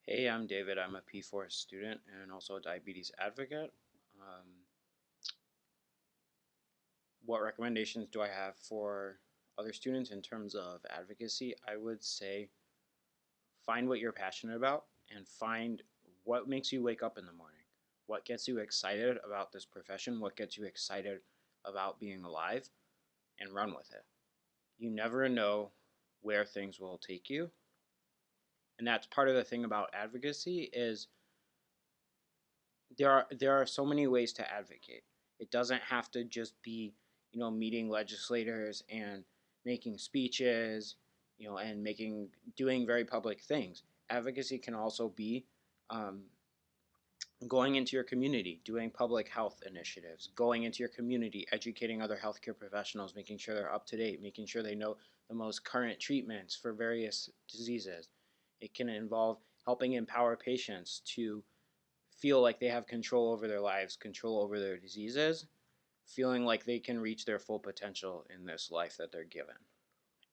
Hey, I'm David. I'm a P4 student and also a diabetes advocate. Um, what recommendations do I have for other students in terms of advocacy? I would say find what you're passionate about and find what makes you wake up in the morning. What gets you excited about this profession? What gets you excited about being alive? And run with it. You never know where things will take you. And that's part of the thing about advocacy is there are so many ways to advocate. It doesn't have to just be, meeting legislators and making speeches, and doing very public things. Advocacy can also be um, going into your community, doing public health initiatives, going into your community, educating other healthcare professionals, making sure they're up to date, making sure they know the most current treatments for various diseases. It can involve helping empower patients to feel like they have control over their lives, control over their diseases, feeling like they can reach their full potential in this life that they're given.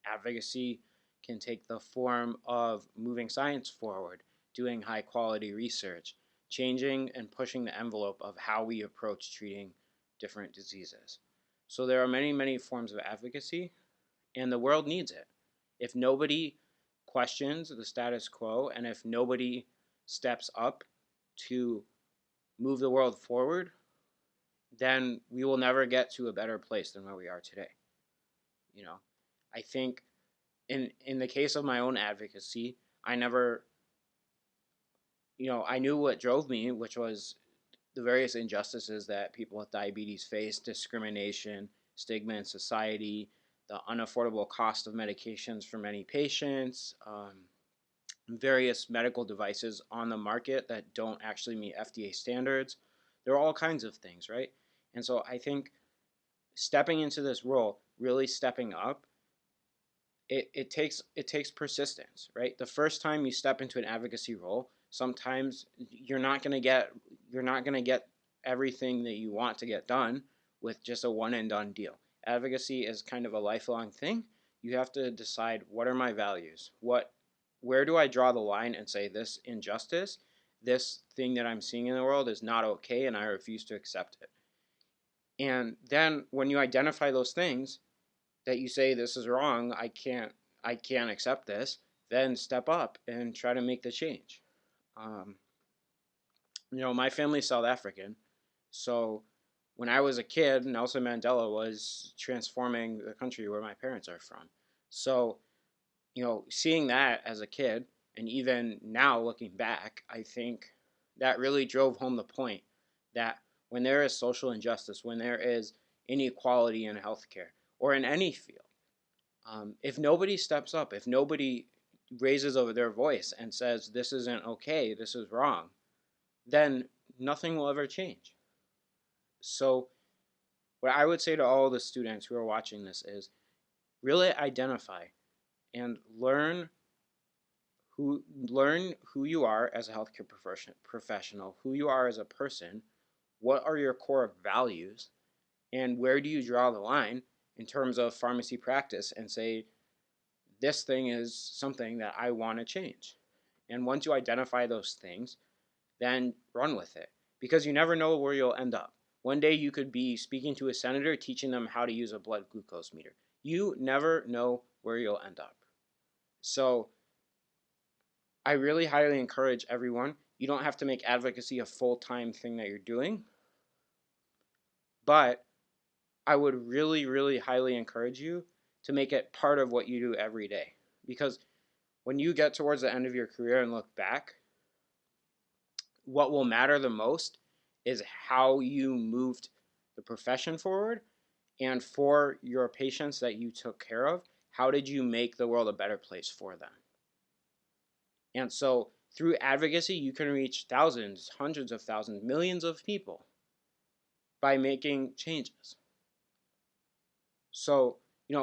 Advocacy can take the form of moving science forward, doing high quality research, changing and pushing the envelope of how we approach treating different diseases. So there are many, many forms of advocacy, and the world needs it. If nobody questions the status quo and if nobody steps up to move the world forward, then we will never get to a better place than where we are today. You know, I think in the case of my own advocacy, I never, I knew what drove me, which was the various injustices that people with diabetes face, discrimination, stigma in society, the unaffordable cost of medications for many patients, various medical devices on the market that don't actually meet FDA standards. There are all kinds of things, right? And so I think stepping into this role, really stepping up, it takes persistence, right? The first time you step into an advocacy role, sometimes you're not gonna get everything that you want to get done with just a one and done deal. Advocacy is kind of a lifelong thing. You have to decide, what are my values? Where do I draw the line and say this injustice, this thing that I'm seeing in the world is not okay and I refuse to accept it. And then when you identify those things that you say this is wrong, I can't accept this, then step up and try to make the change. Um, my family's South African, so when I was a kid, Nelson Mandela was transforming the country where my parents are from. So, seeing that as a kid, and even now looking back, I think that really drove home the point that when there is social injustice, when there is inequality in healthcare or in any field, if nobody steps up, if nobody raises over their voice and says, this isn't okay, this is wrong, then nothing will ever change. So, what I would say to all the students who are watching this is really identify and learn who you are as a healthcare professional, who you are as a person, what are your core values, and where do you draw the line in terms of pharmacy practice and say, this thing is something that I want to change. And once you identify those things, then run with it because you never know where you'll end up. One day you could be speaking to a senator teaching them how to use a blood glucose meter. You never know where you'll end up. So I really highly encourage everyone. You don't have to make advocacy a full time thing that you're doing, but I would really, really highly encourage you to make it part of what you do every day. Because when you get towards the end of your career and look back, what will matter the most is how you moved the profession forward, and for your patients that you took care of, how did you make the world a better place for them? And so through advocacy, you can reach thousands, hundreds of thousands, millions of people by making changes. So,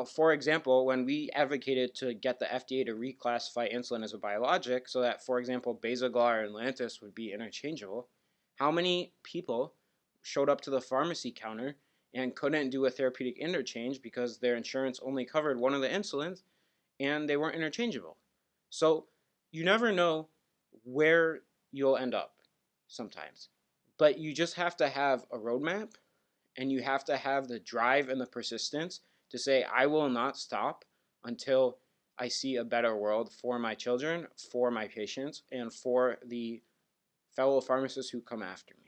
for example, when we advocated to get the FDA to reclassify insulin as a biologic so that, for example, Basaglar and Lantus would be interchangeable, how many people showed up to the pharmacy counter and couldn't do a therapeutic interchange because their insurance only covered one of the insulins and they weren't interchangeable? So, you never know where you'll end up sometimes. But you just have to have a roadmap, and you have to have the drive and the persistence to say, I will not stop until I see a better world for my children, for my patients, and for the fellow pharmacists who come after me.